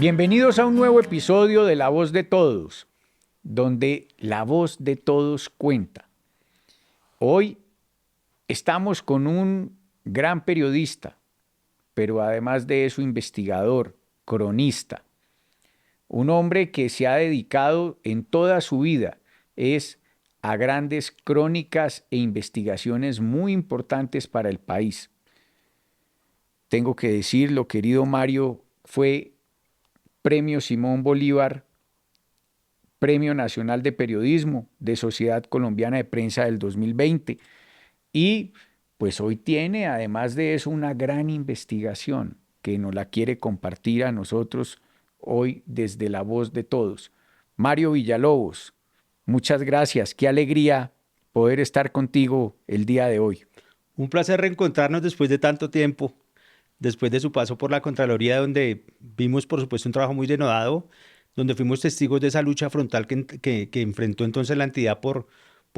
Bienvenidos a un nuevo episodio de La Voz de Todos, donde la voz de todos cuenta. Hoy estamos con un gran periodista, pero además de eso investigador, cronista, un hombre que se ha dedicado en toda su vida a grandes crónicas e investigaciones muy importantes para el país. Tengo que decirlo, querido Mario, fue Premio Simón Bolívar, Premio Nacional de Periodismo de Sociedad Colombiana de Prensa del 2020 y pues hoy tiene además de eso una gran investigación que nos la quiere compartir a nosotros hoy desde La Voz de Todos. Mario Villalobos, muchas gracias, qué alegría poder estar contigo el día de hoy. Un placer reencontrarnos después de tanto tiempo, después de su paso por la Contraloría, donde vimos, por supuesto, un trabajo muy denodado, donde fuimos testigos de esa lucha frontal que enfrentó entonces la entidad por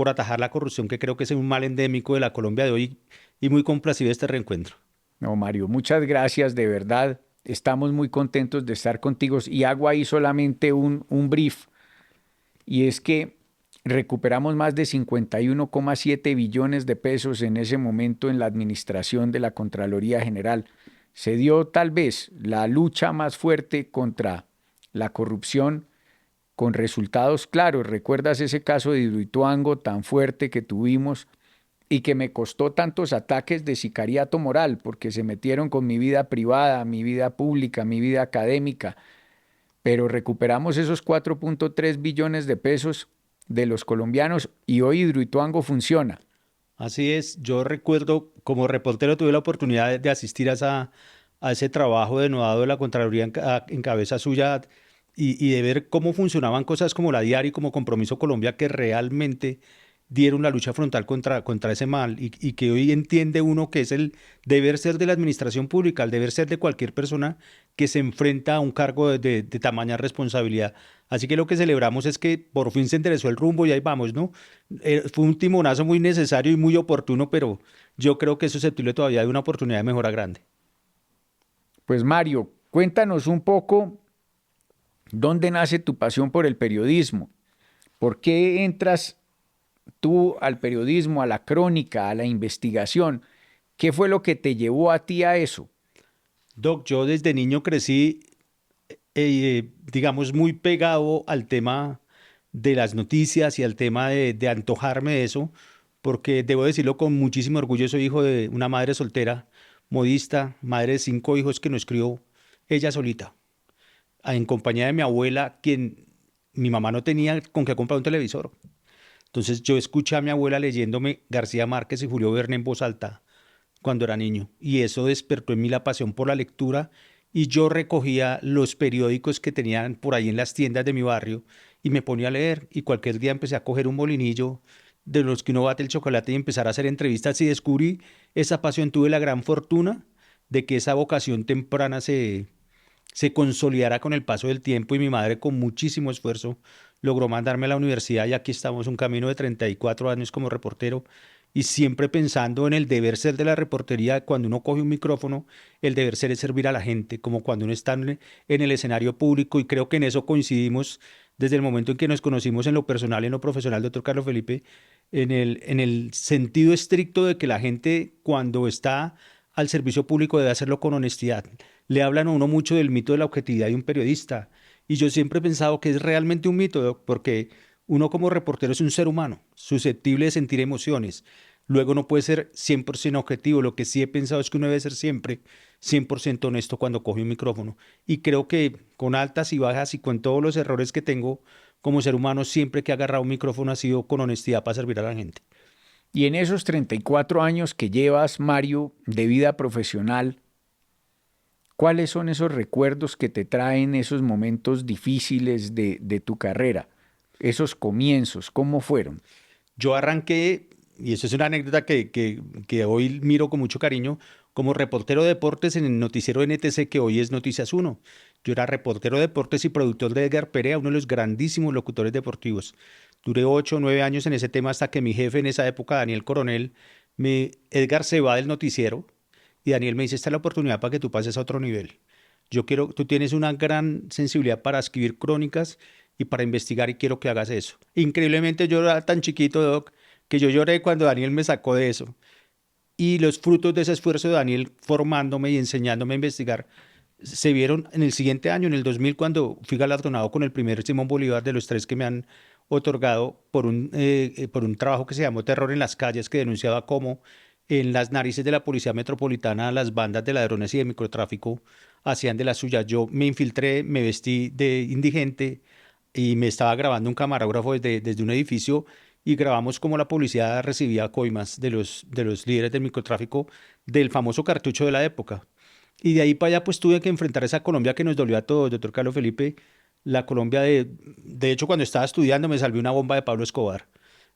atajar la corrupción, que creo que es un mal endémico de la Colombia de hoy, y muy complacido este reencuentro. No, Mario, muchas gracias, de verdad. Estamos muy contentos de estar contigo y hago ahí solamente un brief, y es que recuperamos más de 51,7 billones de pesos en ese momento en la administración de la Contraloría General. Se dio tal vez la lucha más fuerte contra la corrupción con resultados claros. ¿Recuerdas ese caso de Hidroituango tan fuerte que tuvimos y que me costó tantos ataques de sicariato moral porque se metieron con mi vida privada, mi vida pública, mi vida académica? Pero recuperamos esos 4,3 billones de pesos de los colombianos y hoy Hidroituango funciona. Así es, yo recuerdo, como reportero tuve la oportunidad de asistir a ese trabajo denodado de la Contraloría en cabeza suya y de ver cómo funcionaban cosas como la Diaria y como Compromiso Colombia que realmente dieron la lucha frontal contra ese mal y que hoy entiende uno que es el deber ser de la administración pública, el deber ser de cualquier persona que se enfrenta a un cargo de tamaña responsabilidad. Así que lo que celebramos es que por fin se enderezó el rumbo y ahí vamos, ¿no? Fue un timonazo muy necesario y muy oportuno, pero yo creo que es susceptible todavía de una oportunidad de mejora grande. Pues Mario, cuéntanos un poco dónde nace tu pasión por el periodismo. ¿Por qué entras tú al periodismo, a la crónica, a la investigación? ¿Qué fue lo que te llevó a ti a eso? Doc, yo desde niño crecí, digamos, muy pegado al tema de las noticias y al tema de antojarme de eso, porque debo decirlo con muchísimo orgullo, soy hijo de una madre soltera, modista, madre de 5 hijos que nos crió ella solita, en compañía de mi abuela, quien mi mamá no tenía con qué comprar un televisor. Entonces yo escuché a mi abuela leyéndome García Márquez y Julio Verne en voz alta cuando era niño y eso despertó en mí la pasión por la lectura y yo recogía los periódicos que tenían por ahí en las tiendas de mi barrio y me ponía a leer y cualquier día empecé a coger un molinillo de los que uno bate el chocolate y empezar a hacer entrevistas y descubrí esa pasión. Tuve la gran fortuna de que esa vocación temprana se consolidara con el paso del tiempo y mi madre con muchísimo esfuerzo logró mandarme a la universidad y aquí estamos un camino de 34 años como reportero y siempre pensando en el deber ser de la reportería. Cuando uno coge un micrófono, el deber ser es servir a la gente, como cuando uno está en el escenario público y creo que en eso coincidimos desde el momento en que nos conocimos en lo personal y en lo profesional, doctor Carlos Felipe, en el sentido estricto de que la gente cuando está al servicio público debe hacerlo con honestidad. Le hablan a uno mucho del mito de la objetividad de un periodista y yo siempre he pensado que es realmente un mito, Doc, porque uno como reportero es un ser humano, susceptible de sentir emociones. Luego no puede ser 100% objetivo. Lo que sí he pensado es que uno debe ser siempre 100% honesto cuando coge un micrófono. Y creo que con altas y bajas y con todos los errores que tengo como ser humano, siempre que he agarrado un micrófono ha sido con honestidad para servir a la gente. Y en esos 34 años que llevas, Mario, de vida profesional, ¿cuáles son esos recuerdos que te traen esos momentos difíciles de tu carrera? Esos comienzos, ¿cómo fueron? Yo arranqué, y eso es una anécdota que hoy miro con mucho cariño, como reportero de deportes en el noticiero NTC, que hoy es Noticias Uno. Yo era reportero de deportes y productor de Edgar Perea, uno de los grandísimos locutores deportivos. Duré 8 o 9 años en ese tema hasta que mi jefe en esa época, Daniel Coronel, Edgar se va del noticiero y Daniel me dice, esta es la oportunidad para que tú pases a otro nivel. Tú tienes una gran sensibilidad para escribir crónicas y para investigar y quiero que hagas eso. Increíblemente yo era tan chiquito, Doc, que yo lloré cuando Daniel me sacó de eso. Y los frutos de ese esfuerzo de Daniel formándome y enseñándome a investigar se vieron en el siguiente año, en el 2000, cuando fui galardonado con el primer Simón Bolívar de los tres que me han otorgado por un trabajo que se llamó Terror en las calles, que denunciaba cómo en las narices de la Policía Metropolitana las bandas de ladrones y de microtráfico hacían de las suyas. Yo me infiltré, me vestí de indigente y me estaba grabando un camarógrafo desde un edificio y grabamos cómo la policía recibía coimas de los líderes del microtráfico del famoso cartucho de la época. Y de ahí para allá pues tuve que enfrentar esa Colombia que nos dolió a todos, doctor Carlos Felipe, la Colombia de hecho cuando estaba estudiando me salvé una bomba de Pablo Escobar,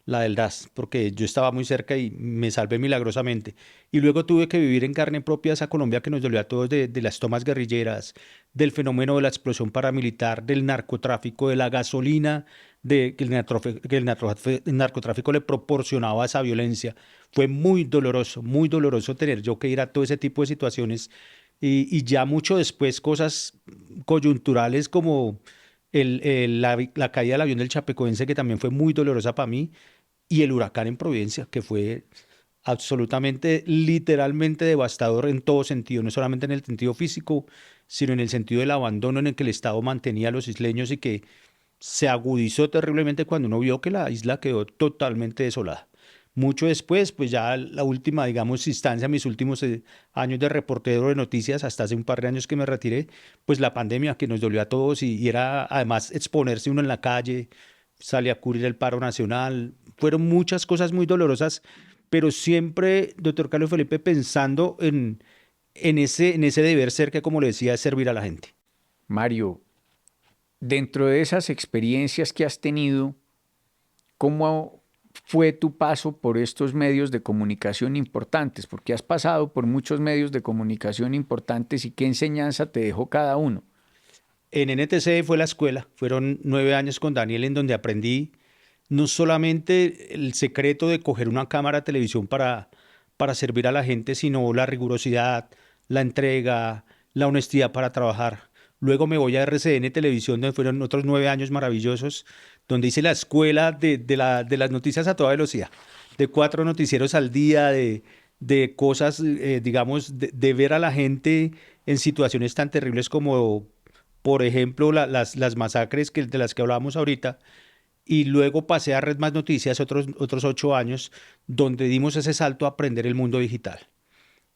la del DAS, porque yo estaba muy cerca y me salvé milagrosamente. Y luego tuve que vivir en carne propia esa Colombia que nos dolió a todos de las tomas guerrilleras, del fenómeno de la explosión paramilitar, del narcotráfico, de la gasolina, de que el narcotráfico le proporcionaba esa violencia. Fue muy doloroso tener yo que ir a todo ese tipo de situaciones y ya mucho después cosas coyunturales como la caída del avión del Chapecoense, que también fue muy dolorosa para mí, y el huracán en Providencia, que fue absolutamente, literalmente devastador en todo sentido, no solamente en el sentido físico, sino en el sentido del abandono en el que el Estado mantenía a los isleños y que se agudizó terriblemente cuando uno vio que la isla quedó totalmente desolada. Mucho después, pues ya la última, digamos, instancia, mis últimos años de reportero de noticias, hasta hace un par de años que me retiré, pues la pandemia que nos dolió a todos y era además exponerse uno en la calle, salí a cubrir el paro nacional, fueron muchas cosas muy dolorosas, pero siempre, doctor Carlos Felipe, pensando en ese deber ser que, como le decía, es servir a la gente. Mario, dentro de esas experiencias que has tenido, ¿cómo fue tu paso por estos medios de comunicación importantes? Porque has pasado por muchos medios de comunicación importantes y qué enseñanza te dejó cada uno. En NTC fue la escuela, fueron 9 años con Daniel en donde aprendí no solamente el secreto de coger una cámara de televisión para servir a la gente, sino la rigurosidad, la entrega, la honestidad para trabajar. Luego me voy a RCN Televisión, donde fueron otros 9 años maravillosos, donde hice la escuela de las noticias a toda velocidad, de 4 noticieros al día, de cosas, digamos, de ver a la gente en situaciones tan terribles como, por ejemplo, las masacres de las que hablábamos ahorita, y luego pasé a Red Más Noticias otros 8 años, donde dimos ese salto a aprender el mundo digital,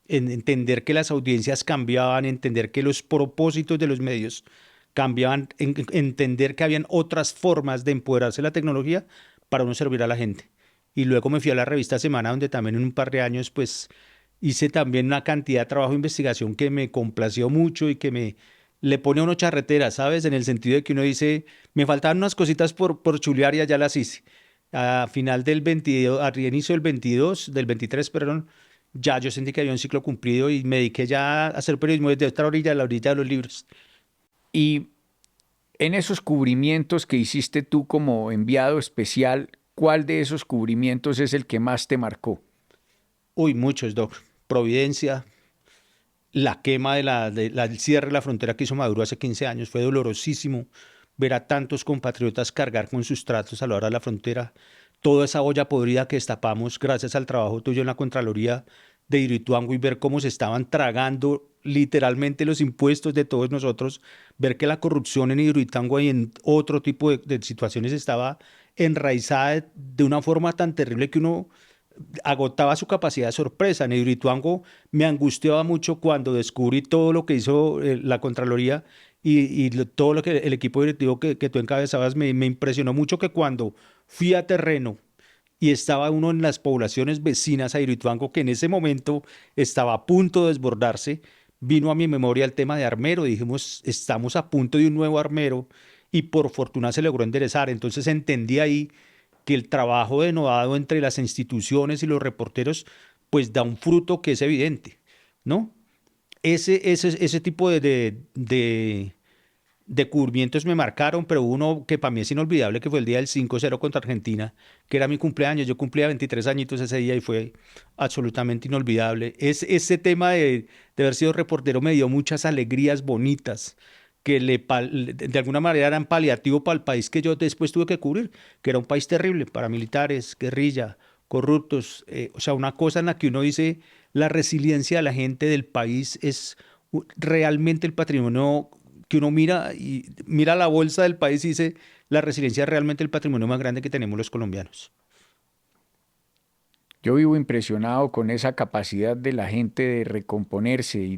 en entender que las audiencias cambiaban, entender que los propósitos de los medios cambiaban, entender que habían otras formas de empoderarse la tecnología para uno servir a la gente. Y luego me fui a la revista Semana, donde también en un par de años pues hice también una cantidad de trabajo de investigación que me complació mucho y que me le pone a uno charretera, ¿sabes? En el sentido de que uno dice, me faltaban unas cositas por chulear y ya las hice. A final del 22, al inicio del 23, perdón, ya yo sentí que había un ciclo cumplido y me dediqué ya a hacer periodismo desde otra orilla a la orilla de los libros. Y en esos cubrimientos que hiciste tú como enviado especial, ¿cuál de esos cubrimientos es el que más te marcó? Uy, muchos, Doc. Providencia, la quema el cierre de la frontera que hizo Maduro hace 15 años, fue dolorosísimo ver a tantos compatriotas cargar con sus tratos a la hora de la frontera, toda esa olla podrida que destapamos gracias al trabajo tuyo en la Contraloría de Hidroituango y ver cómo se estaban tragando literalmente los impuestos de todos nosotros, ver que la corrupción en Hidroituango y en otro tipo de situaciones estaba enraizada de una forma tan terrible que uno agotaba su capacidad de sorpresa. En Hidroituango me angustiaba mucho cuando descubrí todo lo que hizo la Contraloría todo lo que el equipo directivo que tú encabezabas me impresionó mucho que cuando fui a terreno y estaba uno en las poblaciones vecinas a Hidroituango, que en ese momento estaba a punto de desbordarse, vino a mi memoria el tema de Armero. Dijimos, estamos a punto de un nuevo Armero y por fortuna se logró enderezar. Entonces entendí ahí que el trabajo denodado entre las instituciones y los reporteros pues da un fruto que es evidente, ¿no? Ese tipo de cubrimientos me marcaron, pero uno que para mí es inolvidable, que fue el día del 5-0 contra Argentina, que era mi cumpleaños. Yo cumplía 23 añitos ese día y fue absolutamente inolvidable. Ese tema de haber sido reportero me dio muchas alegrías bonitas que de alguna manera eran paliativo para el país que yo después tuve que cubrir, que era un país terrible, paramilitares, guerrilla, corruptos, o sea, una cosa en la que uno dice la resiliencia de la gente del país es realmente el patrimonio que uno mira y mira la bolsa del país y dice la resiliencia es realmente el patrimonio más grande que tenemos los colombianos. Yo vivo impresionado con esa capacidad de la gente de recomponerse y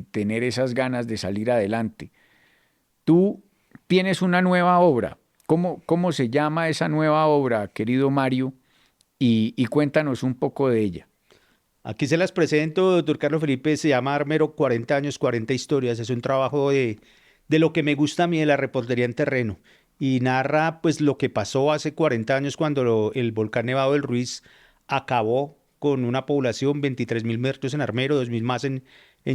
tener esas ganas de salir adelante. Tú tienes una nueva obra. ¿Cómo se llama esa nueva obra, querido Mario? Y cuéntanos un poco de ella. Aquí se las presento, doctor Carlos Felipe, se llama Armero 40 años, 40 historias. Es un trabajo de lo que me gusta a mí de la reportería en terreno y narra pues lo que pasó hace 40 años cuando el volcán Nevado del Ruiz acabó con una población, 23.000 muertos en Armero, 2.000 más en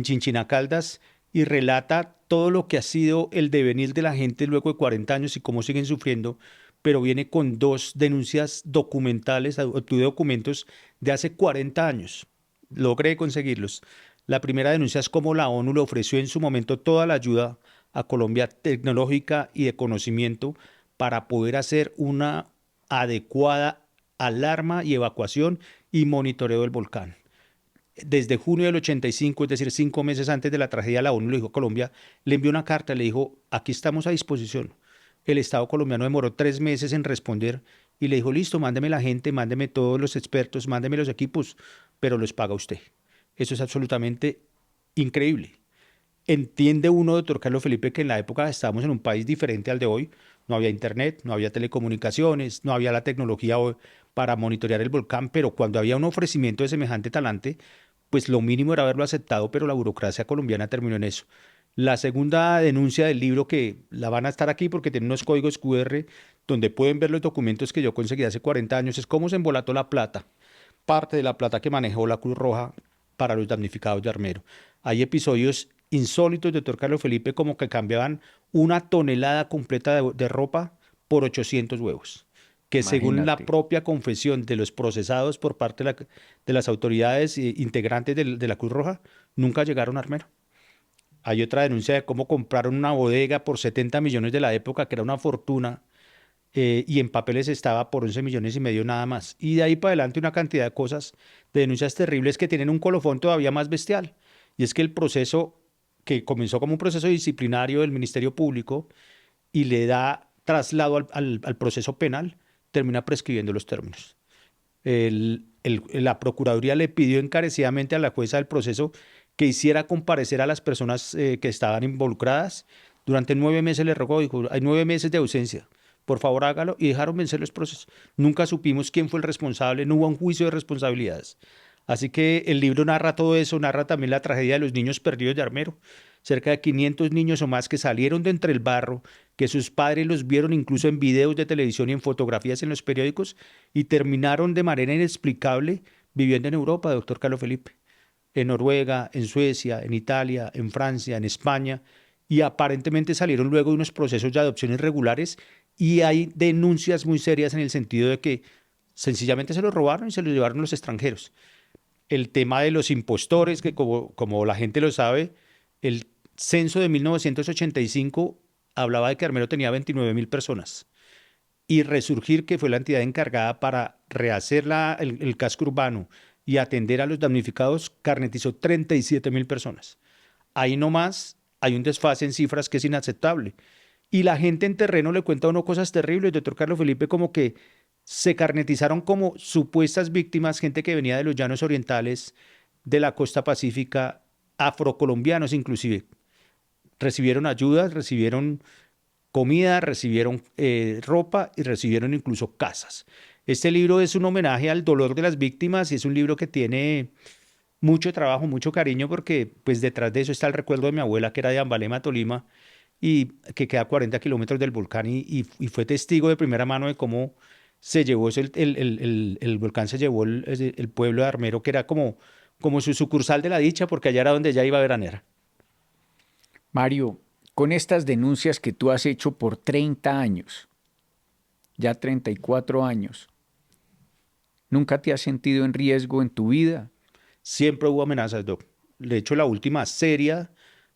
Chinchina Caldas, y relata todo lo que ha sido el devenir de la gente luego de 40 años y cómo siguen sufriendo, pero viene con dos denuncias documentales, obtuve documentos de hace 40 años, logré conseguirlos. La primera denuncia es cómo la ONU le ofreció en su momento toda la ayuda a Colombia tecnológica y de conocimiento para poder hacer una adecuada alarma y evacuación y monitoreo del volcán. Desde junio del 85, es decir, 5 meses antes de la tragedia, la ONU le dijo a Colombia, le envió una carta, le dijo, aquí estamos a disposición. El Estado colombiano demoró 3 meses en responder y le dijo, listo, mándeme la gente, mándeme todos los expertos, mándeme los equipos, pero los paga usted. Eso es absolutamente increíble. Entiende uno, doctor Carlos Felipe, que en la época estábamos en un país diferente al de hoy. No había internet, no había telecomunicaciones, no había la tecnología para monitorear el volcán, pero cuando había un ofrecimiento de semejante talante, pues lo mínimo era haberlo aceptado, pero la burocracia colombiana terminó en eso. La segunda denuncia del libro, que la van a estar aquí porque tiene unos códigos QR donde pueden ver los documentos que yo conseguí hace 40 años, es cómo se embolató la plata, parte de la plata que manejó la Cruz Roja para los damnificados de Armero. Hay episodios insólitos, doctor Carlos Felipe, como que cambiaban una tonelada completa de ropa por 800 huevos, que según la Imagínate. propia confesión de los procesados por parte de las autoridades integrantes de la Cruz Roja, nunca llegaron a Armero. Hay otra denuncia de cómo compraron una bodega por 70 millones de la época, que era una fortuna, y en papeles estaba por 11 millones y medio nada más. Y de ahí para adelante una cantidad de cosas, de denuncias terribles que tienen un colofón todavía más bestial. Y es que el proceso que comenzó como un proceso disciplinario del Ministerio Público y le da traslado al proceso penal, termina prescribiendo los términos. La Procuraduría le pidió encarecidamente a la jueza del proceso que hiciera comparecer a las personas que estaban involucradas. Durante 9 meses le rogó, dijo, hay 9 meses de ausencia, por favor hágalo, y dejaron vencer los procesos. Nunca supimos quién fue el responsable, no hubo un juicio de responsabilidades. Así que el libro narra todo eso, narra también la tragedia de los niños perdidos de Armero. Cerca de 500 niños o más que salieron de entre el barro, que sus padres los vieron incluso en videos de televisión y en fotografías en los periódicos, y terminaron de manera inexplicable viviendo en Europa, doctor Carlos Felipe. En Noruega, en Suecia, en Italia, en Francia, en España, y aparentemente salieron luego de unos procesos de adopción irregulares, y hay denuncias muy serias en el sentido de que sencillamente se los robaron y se los llevaron los extranjeros. El tema de los impostores, que como la gente lo sabe, el censo de 1985 hablaba de que Armero tenía 29.000 personas. Y Resurgir, que fue la entidad encargada para rehacer el casco urbano y atender a los damnificados, carnetizó 37.000 personas. Ahí nomás hay un desfase en cifras que es inaceptable. Y la gente en terreno le cuenta a uno cosas terribles, doctor Carlos Felipe, como que se carnetizaron como supuestas víctimas, gente que venía de los llanos orientales, de la costa pacífica, afrocolombianos inclusive. Recibieron ayudas, recibieron comida, recibieron ropa y recibieron incluso casas. Este libro es un homenaje al dolor de las víctimas y es un libro que tiene mucho trabajo, mucho cariño, porque pues detrás de eso está el recuerdo de mi abuela, que era de Ambalema, Tolima, y que queda a 40 kilómetros del volcán y fue testigo de primera mano de cómo se llevó el volcán, se llevó el pueblo de Armero, que era como su sucursal de la dicha, porque allá era donde ella iba a veranear. Mario, con estas denuncias que tú has hecho por 30 años, ya 34 años, ¿nunca te has sentido en riesgo en tu vida? Siempre hubo amenazas, Doc. De hecho, la última seria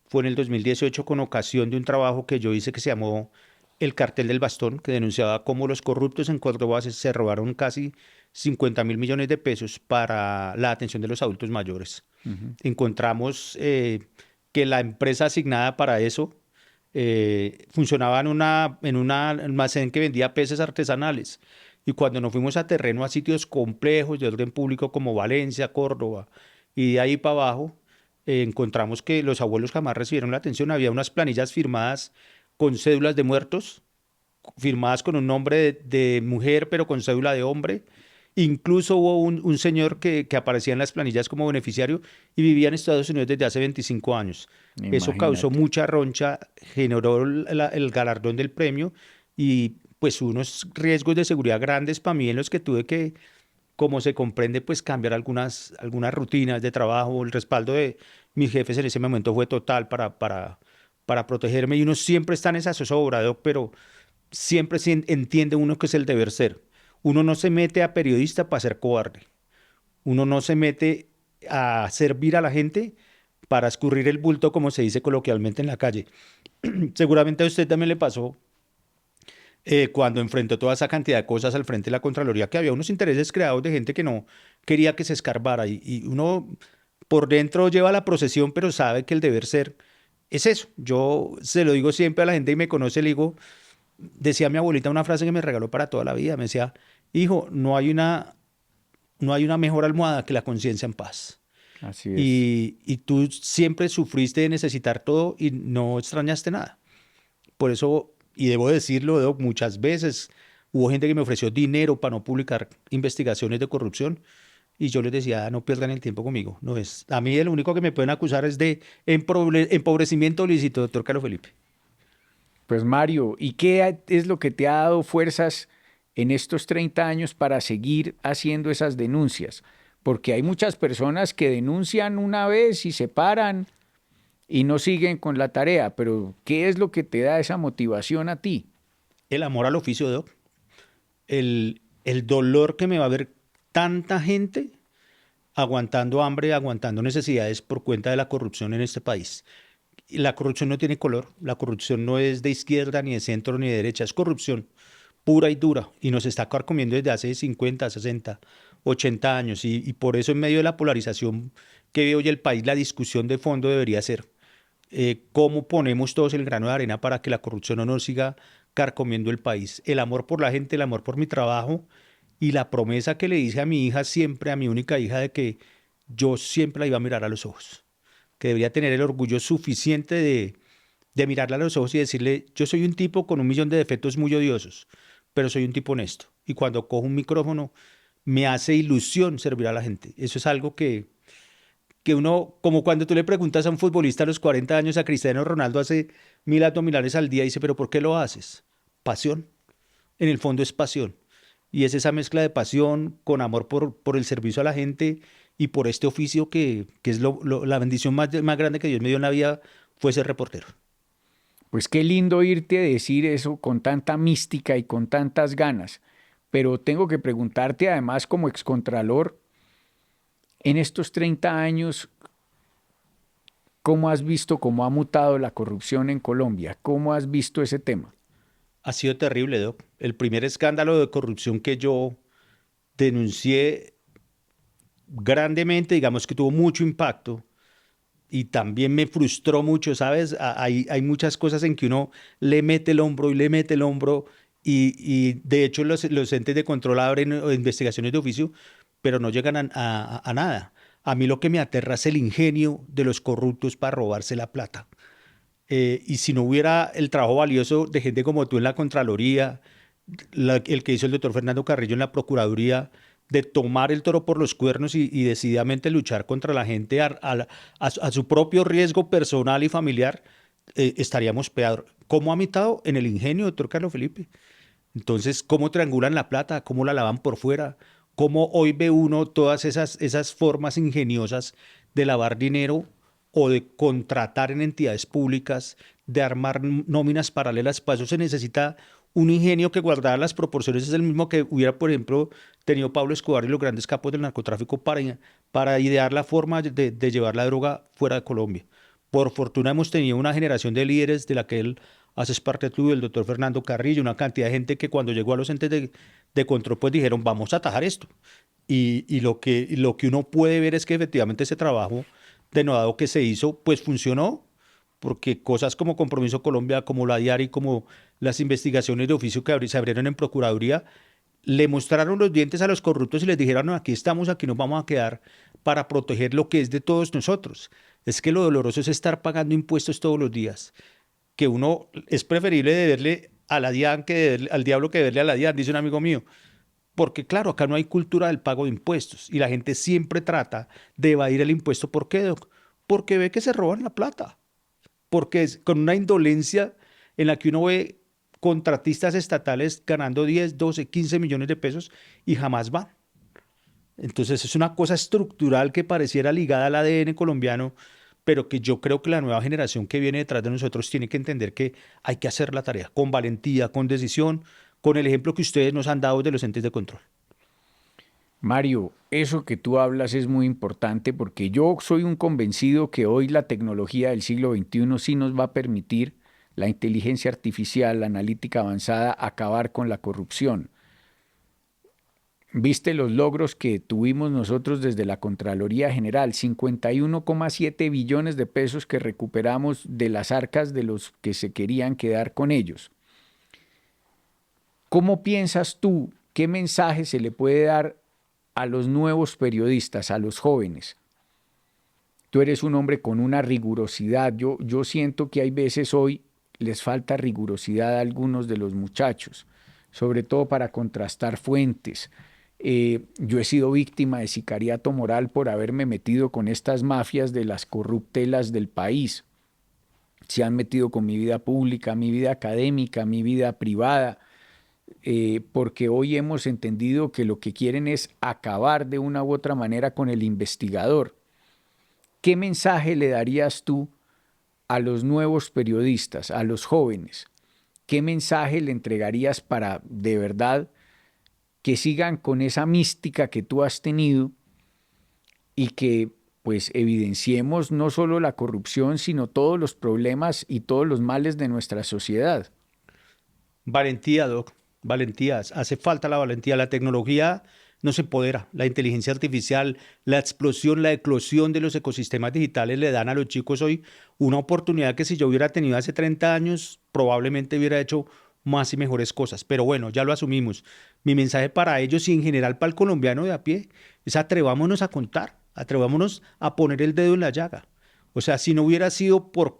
fue en el 2018 con ocasión de un trabajo que yo hice que se llamó El Cartel del Bastón, que denunciaba cómo los corruptos en Córdoba se robaron casi 50.000 millones de pesos para la atención de los adultos mayores. Encontramos que la empresa asignada para eso funcionaba en una almacén que vendía peces artesanales. Y cuando nos fuimos a terreno a sitios complejos de orden público como Valencia, Córdoba, y de ahí para abajo, encontramos que los abuelos jamás recibieron la atención. Había unas planillas firmadas con cédulas de muertos, firmadas con un nombre de mujer, pero con cédula de hombre. Incluso hubo un señor que aparecía en las planillas como beneficiario y vivía en Estados Unidos desde hace 25 años. Eso causó Imagínate. mucha roncha, generó el galardón del premio y pues unos riesgos de seguridad grandes para mí en los que tuve que, como se comprende, pues cambiar algunas rutinas de trabajo. El respaldo de mis jefes en ese momento fue total para protegerme y uno siempre está en esa zozobra, Doc, pero siempre entiende uno que es el deber ser. Uno no se mete a periodista para ser cobarde. Uno no se mete a servir a la gente para escurrir el bulto, como se dice coloquialmente en la calle. Seguramente a usted también le pasó cuando enfrentó toda esa cantidad de cosas al frente de la Contraloría, que había unos intereses creados de gente que no quería que se escarbara y uno por dentro lleva la procesión, pero sabe que el deber ser es eso. Yo se lo digo siempre a la gente y me conoce, le digo, decía mi abuelita una frase que me regaló para toda la vida, me decía, hijo, no hay una mejor almohada que la conciencia en paz. Así es. Y tú siempre sufriste de necesitar todo y no extrañaste nada. Por eso, y debo decirlo, Doc, muchas veces hubo gente que me ofreció dinero para no publicar investigaciones de corrupción y yo les decía, "Ah, no pierdan el tiempo conmigo. No es, a mí el único que me pueden acusar es de empobrecimiento ilícito, doctor Carlos Felipe. Pues Mario, ¿y qué es lo que te ha dado fuerzas en estos 30 años para seguir haciendo esas denuncias? Porque hay muchas personas que denuncian una vez y se paran y no siguen con la tarea, pero ¿qué es lo que te da esa motivación a ti? El amor al oficio, Doc. El dolor que me va a ver tanta gente aguantando hambre, aguantando necesidades por cuenta de la corrupción en este país. Y la corrupción no tiene color, la corrupción no es de izquierda, ni de centro, ni de derecha, es corrupción pura y dura y nos está carcomiendo desde hace 50, 60, 80 años y por eso en medio de la polarización que ve hoy el país, la discusión de fondo debería ser cómo ponemos todos el grano de arena para que la corrupción no nos siga carcomiendo el país. El amor por la gente, el amor por mi trabajo y la promesa que le hice a mi hija siempre, a mi única hija, de que yo siempre la iba a mirar a los ojos, que debería tener el orgullo suficiente de mirarla a los ojos y decirle, yo soy un tipo con 1.000.000 de defectos muy odiosos, pero soy un tipo honesto. Y cuando cojo un micrófono, me hace ilusión servir a la gente. Eso es algo que uno, como cuando tú le preguntas a un futbolista a los 40 años, a Cristiano Ronaldo hace 1.000 abdominales al día, dice, pero ¿por qué lo haces? Pasión. En el fondo es pasión. Y es esa mezcla de pasión con amor por el servicio a la gente y por este oficio que es la bendición más grande que Dios me dio en la vida, fue ser reportero. Pues qué lindo oírte decir eso con tanta mística y con tantas ganas. Pero tengo que preguntarte además como excontralor, en estos 30 años, ¿cómo has visto cómo ha mutado la corrupción en Colombia? ¿Cómo has visto ese tema? Ha sido terrible, Doc. El primer escándalo de corrupción que yo denuncié grandemente, digamos que tuvo mucho impacto y también me frustró mucho, ¿sabes? Hay muchas cosas en que uno le mete el hombro y le mete el hombro y de hecho los entes de control abren investigaciones de oficio, pero no llegan a nada. A mí lo que me aterra es el ingenio de los corruptos para robarse la plata. Y si no hubiera el trabajo valioso de gente como tú en la Contraloría, el que hizo el doctor Fernando Carrillo en la Procuraduría, de tomar el toro por los cuernos y decididamente luchar contra la gente a su propio riesgo personal y familiar, estaríamos peor. ¿Cómo ha mitado? En el ingenio, doctor Carlos Felipe. Entonces, ¿cómo triangulan la plata? ¿Cómo la lavan por fuera? ¿Cómo hoy ve uno todas esas formas ingeniosas de lavar dinero o de contratar en entidades públicas de armar nóminas paralelas. Para eso se necesita un ingenio que guardara las proporciones, es el mismo que hubiera, por ejemplo, tenido Pablo Escobar y los grandes capos del narcotráfico para idear la forma de llevar la droga fuera de Colombia. Por fortuna hemos tenido una generación de líderes de la que él haces parte tú, el doctor Fernando Carrillo, una cantidad de gente que cuando llegó a los entes de control, pues dijeron, vamos a atajar esto. Y lo que uno puede ver es que efectivamente ese trabajo denodado que se hizo, pues funcionó, porque cosas como Compromiso Colombia, como la DIARI, como las investigaciones de oficio que se abrieron en Procuraduría, le mostraron los dientes a los corruptos y les dijeron, no, aquí estamos, aquí nos vamos a quedar para proteger lo que es de todos nosotros. Es que lo doloroso es estar pagando impuestos todos los días, que uno es preferible deberle a la DIAN al diablo que deberle a la DIAN, dice un amigo mío. Porque claro, acá no hay cultura del pago de impuestos y la gente siempre trata de evadir el impuesto. ¿Por qué, Doc? Porque ve que se roban la plata. Porque es con una indolencia en la que uno ve contratistas estatales ganando 10, 12, 15 millones de pesos y jamás van. Entonces es una cosa estructural que pareciera ligada al ADN colombiano, pero que yo creo que la nueva generación que viene detrás de nosotros tiene que entender que hay que hacer la tarea con valentía, con decisión, con el ejemplo que ustedes nos han dado de los entes de control. Mario, eso que tú hablas es muy importante porque yo soy un convencido que hoy la tecnología del siglo XXI sí nos va a permitir, la inteligencia artificial, la analítica avanzada, acabar con la corrupción. ¿Viste los logros que tuvimos nosotros desde la Contraloría General? 51,7 billones de pesos que recuperamos de las arcas de los que se querían quedar con ellos. ¿Cómo piensas tú, qué mensaje se le puede dar a los nuevos periodistas, a los jóvenes? Tú eres un hombre con una rigurosidad. Yo siento que hay veces hoy les falta rigurosidad a algunos de los muchachos, sobre todo para contrastar fuentes. Yo he sido víctima de sicariato moral por haberme metido con estas mafias de las corruptelas del país. Se han metido con mi vida pública, mi vida académica, mi vida privada, porque hoy hemos entendido que lo que quieren es acabar de una u otra manera con el investigador. ¿Qué mensaje le darías tú a los nuevos periodistas, a los jóvenes? ¿Qué mensaje le entregarías para de verdad que sigan con esa mística que tú has tenido y que pues evidenciemos no solo la corrupción, sino todos los problemas y todos los males de nuestra sociedad? Valentía, Doc, valentía. Hace falta la valentía. La tecnología nos empodera. La inteligencia artificial, la explosión, la eclosión de los ecosistemas digitales le dan a los chicos hoy una oportunidad que si yo hubiera tenido hace 30 años, probablemente hubiera hecho más y mejores cosas. Pero bueno, ya lo asumimos. Mi mensaje para ellos y en general para el colombiano de a pie es atrevámonos a contar, atrevámonos a poner el dedo en la llaga. O sea, si no hubiera sido por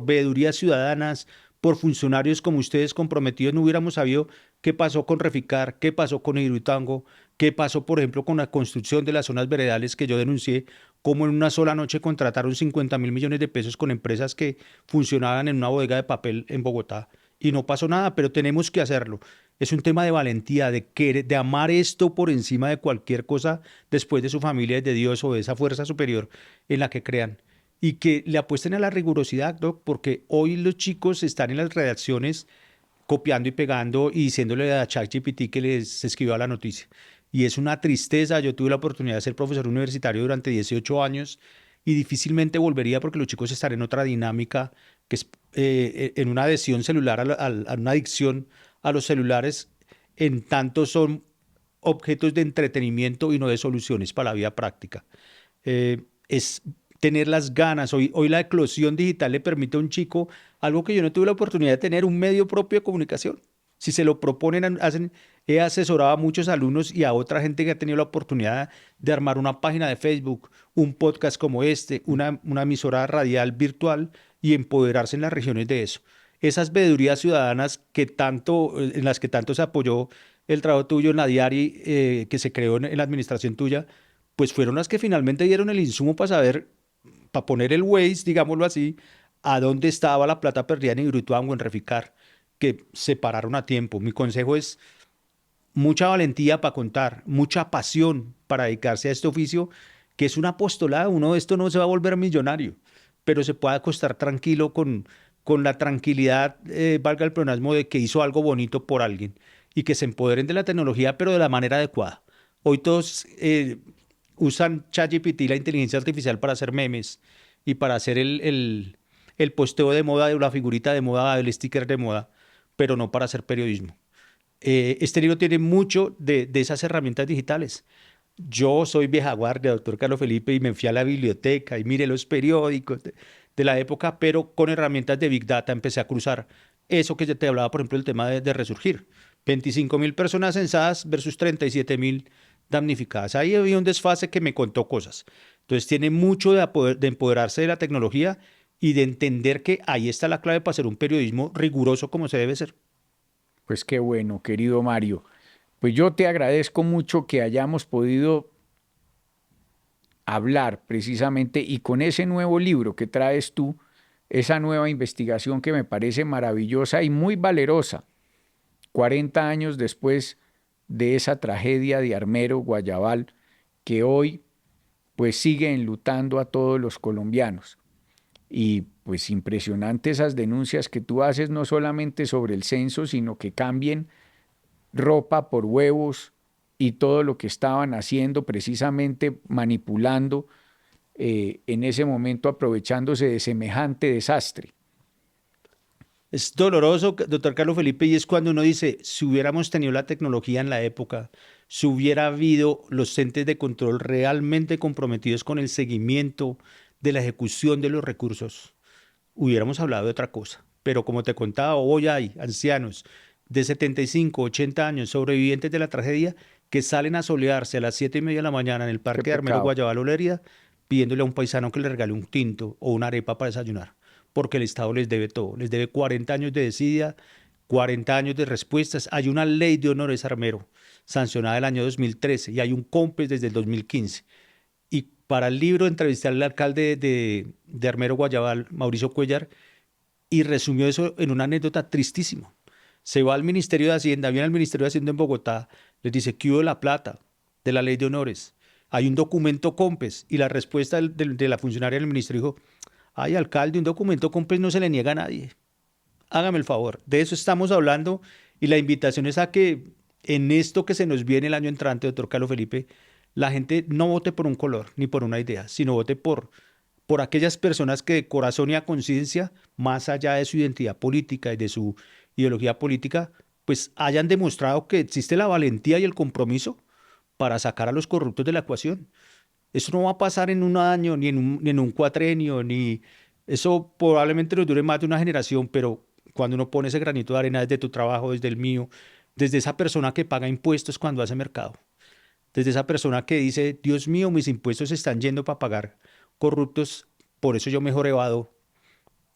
veedurías ciudadanas, por funcionarios como ustedes comprometidos, no hubiéramos sabido qué pasó con Reficar, qué pasó con Hidroituango, qué pasó, por ejemplo, con la construcción de las zonas veredales que yo denuncié, cómo en una sola noche contrataron 50.000 millones de pesos con empresas que funcionaban en una bodega de papel en Bogotá. Y no pasó nada, pero tenemos que hacerlo. Es un tema de valentía, de amar esto por encima de cualquier cosa después de su familia, de Dios o de esa fuerza superior en la que crean. Y que le apuesten a la rigurosidad, Doc, porque hoy los chicos están en las redacciones copiando y pegando y diciéndole a ChatGPT que les escribió la noticia. Y es una tristeza. Yo tuve la oportunidad de ser profesor universitario durante 18 años y difícilmente volvería porque los chicos están en otra dinámica, que es en una adhesión celular, a una adicción a los celulares, en tanto son objetos de entretenimiento y no de soluciones para la vida práctica. Es tener las ganas. Hoy la eclosión digital le permite a un chico algo que yo no tuve la oportunidad de tener, un medio propio de comunicación. Si se lo proponen, he asesorado a muchos alumnos y a otra gente que ha tenido la oportunidad de armar una página de Facebook, un podcast como este, una emisora radial virtual y empoderarse en las regiones de eso. Esas veedurías ciudadanas en las que tanto se apoyó el trabajo tuyo en la Diari, que se creó en la administración tuya, pues fueron las que finalmente dieron el insumo para saber, para poner el Waze, digámoslo así, a dónde estaba la plata perdida en Hidroituango, en Reficar, que se pararon a tiempo. Mi consejo es mucha valentía para contar, mucha pasión para dedicarse a este oficio, que es un apostolado. Uno de esto no se va a volver millonario, pero se puede acostar tranquilo con la tranquilidad, valga el pleonasmo, de que hizo algo bonito por alguien y que se empoderen de la tecnología, pero de la manera adecuada. Hoy todos usan ChatGPT, la inteligencia artificial, para hacer memes y para hacer el posteo de moda, de la figurita de moda, el sticker de moda, pero no para hacer periodismo. Este libro tiene mucho de esas herramientas digitales. Yo soy vieja guardia, doctor Carlos Felipe, y me fui a la biblioteca y miré los periódicos de la época, pero con herramientas de Big Data empecé a cruzar eso que ya te hablaba, por ejemplo, el tema de Resurgir. 25.000 personas censadas versus 37.000 damnificadas. Ahí había un desfase que me contó cosas. Entonces tiene mucho de empoderarse de la tecnología y de entender que ahí está la clave para hacer un periodismo riguroso como se debe ser. Pues qué bueno, querido Mario. Pues yo te agradezco mucho que hayamos podido hablar precisamente y con ese nuevo libro que traes tú, esa nueva investigación que me parece maravillosa y muy valerosa, 40 años después de esa tragedia de Armero Guayabal que hoy pues sigue enlutando a todos los colombianos. Y pues impresionante esas denuncias que tú haces no solamente sobre el censo, sino que cambien ropa por huevos y todo lo que estaban haciendo precisamente manipulando en ese momento aprovechándose de semejante desastre. Es doloroso, doctor Carlos Felipe, y es cuando uno dice, si hubiéramos tenido la tecnología en la época, si hubiera habido los entes de control realmente comprometidos con el seguimiento de la ejecución de los recursos, hubiéramos hablado de otra cosa. Pero como te contaba, hoy hay ancianos de 75, 80 años, sobrevivientes de la tragedia, que salen a solearse a las 7:30 de la mañana en el Qué Parque de Armero pecado. Guayabal Olerida, pidiéndole a un paisano que le regale un tinto o una arepa para desayunar, porque el Estado les debe todo, les debe 40 años de desidia, 40 años de respuestas. Hay una ley de honores Armero, sancionada el año 2013, y hay un COMPES desde el 2015. Y para el libro entrevisté al alcalde de Armero Guayabal, Mauricio Cuellar, y resumió eso en una anécdota tristísima. Se va al Ministerio de Hacienda, viene al Ministerio de Hacienda en Bogotá, les dice, ¿qué hubo de la plata de la ley de honores? Hay un documento COMPES, y la respuesta de la funcionaria del ministerio dijo, ay, alcalde, un documento COMPES no se le niega a nadie. Hágame el favor, de eso estamos hablando, y la invitación es a que en esto que se nos viene el año entrante, doctor Carlos Felipe, la gente no vote por un color ni por una idea, sino vote por aquellas personas que de corazón y a conciencia, más allá de su identidad política y de su ideología política, pues hayan demostrado que existe la valentía y el compromiso para sacar a los corruptos de la ecuación. Eso no va a pasar en un año, ni en un cuatrenio, ni eso probablemente nos dure más de una generación, pero cuando uno pone ese granito de arena desde tu trabajo, desde el mío, desde esa persona que paga impuestos cuando hace mercado, desde esa persona que dice, Dios mío, mis impuestos están yendo para pagar corruptos, por eso yo mejor evado,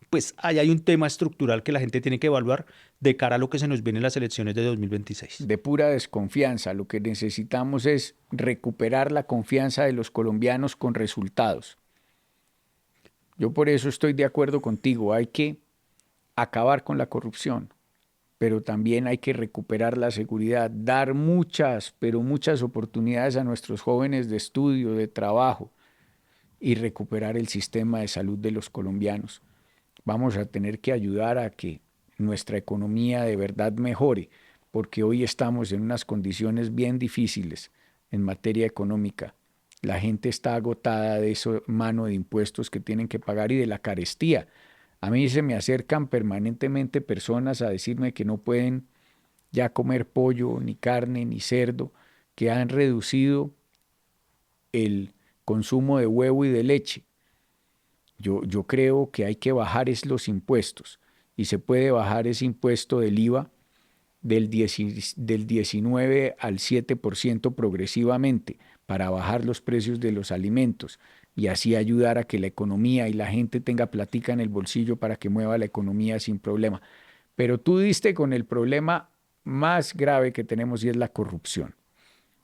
pues ahí hay un tema estructural que la gente tiene que evaluar de cara a lo que se nos viene en las elecciones de 2026. De pura desconfianza. Lo que necesitamos es recuperar la confianza de los colombianos con resultados. Yo por eso estoy de acuerdo contigo. Hay que acabar con la corrupción, pero también hay que recuperar la seguridad, dar muchas, pero muchas oportunidades a nuestros jóvenes de estudio, de trabajo y recuperar el sistema de salud de los colombianos. Vamos a tener que ayudar a que nuestra economía de verdad mejore, porque hoy estamos en unas condiciones bien difíciles en materia económica. La gente está agotada de esa mano de impuestos que tienen que pagar y de la carestía. A mí se me acercan permanentemente personas a decirme que no pueden ya comer pollo, ni carne, ni cerdo, que han reducido el consumo de huevo y de leche. Yo creo que hay que bajar los impuestos y se puede bajar ese impuesto del IVA del 19 al 7% progresivamente para bajar los precios de los alimentos y así ayudar a que la economía y la gente tenga platica en el bolsillo para que mueva la economía sin problema. Pero tú diste con el problema más grave que tenemos y es la corrupción.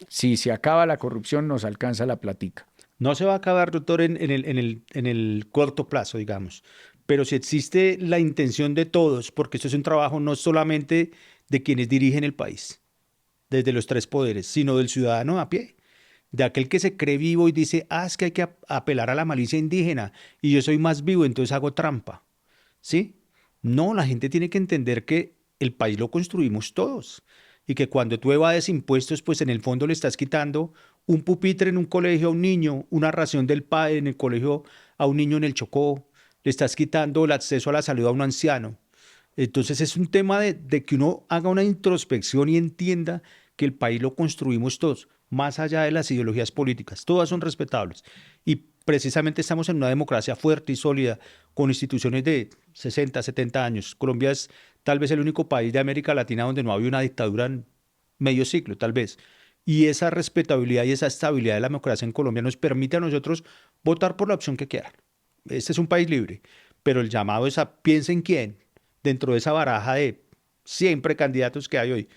Si se acaba la corrupción, nos alcanza la platica. No se va a acabar, doctor, en el corto plazo, digamos, pero si existe la intención de todos, porque esto es un trabajo no solamente de quienes dirigen el país, desde los tres poderes, sino del ciudadano a pie, de aquel que se cree vivo y dice, ah, es que hay que apelar a la malicia indígena y yo soy más vivo, entonces hago trampa, ¿sí? No, la gente tiene que entender que el país lo construimos todos y que cuando tú evades impuestos, pues en el fondo le estás quitando un pupitre en un colegio a un niño, una ración del padre en el colegio a un niño en el Chocó, le estás quitando el acceso a la salud a un anciano. Entonces es un tema de que uno haga una introspección y entienda que el país lo construimos todos, más allá de las ideologías políticas. Todas son respetables. Y precisamente estamos en una democracia fuerte y sólida, con instituciones de 60, 70 años. Colombia es tal vez el único país de América Latina donde no ha habido una dictadura en medio siglo, tal vez. Y esa respetabilidad y esa estabilidad de la democracia en Colombia nos permite a nosotros votar por la opción que quieran. Este es un país libre, pero el llamado es a piensen quién, dentro de esa baraja de siempre candidatos que hay hoy,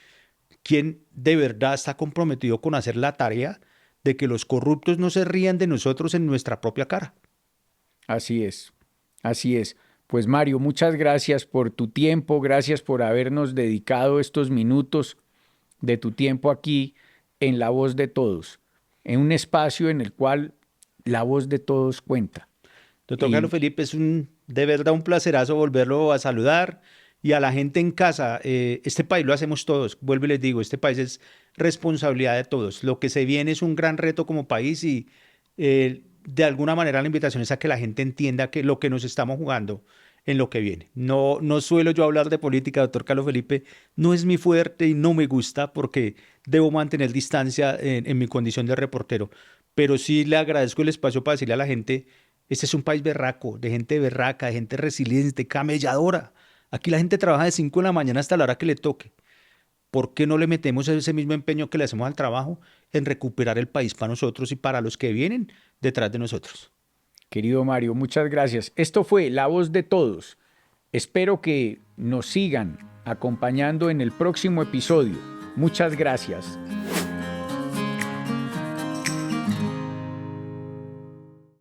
quién de verdad está comprometido con hacer la tarea de que los corruptos no se rían de nosotros en nuestra propia cara. Así es, así es. Pues Mario, muchas gracias por tu tiempo, gracias por habernos dedicado estos minutos de tu tiempo aquí en La Voz de Todos, en un espacio en el cual la voz de todos cuenta. Doctor Carlos Y Felipe, es de verdad un placerazo volverlo a saludar y a la gente en casa. Este país lo hacemos todos, vuelvo y les digo, este país es responsabilidad de todos. Lo que se viene es un gran reto como país y de alguna manera la invitación es a que la gente entienda que lo que nos estamos jugando en lo que viene. No, no suelo yo hablar de política, doctor Carlos Felipe, no es mi fuerte y no me gusta porque debo mantener distancia en mi condición de reportero, pero sí le agradezco el espacio para decirle a la gente, este es un país berraco, de gente berraca, de gente resiliente, camelladora. Aquí la gente trabaja de 5 de la mañana hasta la hora que le toque. ¿Por qué no le metemos ese mismo empeño que le hacemos al trabajo en recuperar el país para nosotros y para los que vienen detrás de nosotros? querido Mario, muchas gracias. Esto fue La Voz de Todos. Espero que nos sigan acompañando en el próximo episodio. Muchas gracias.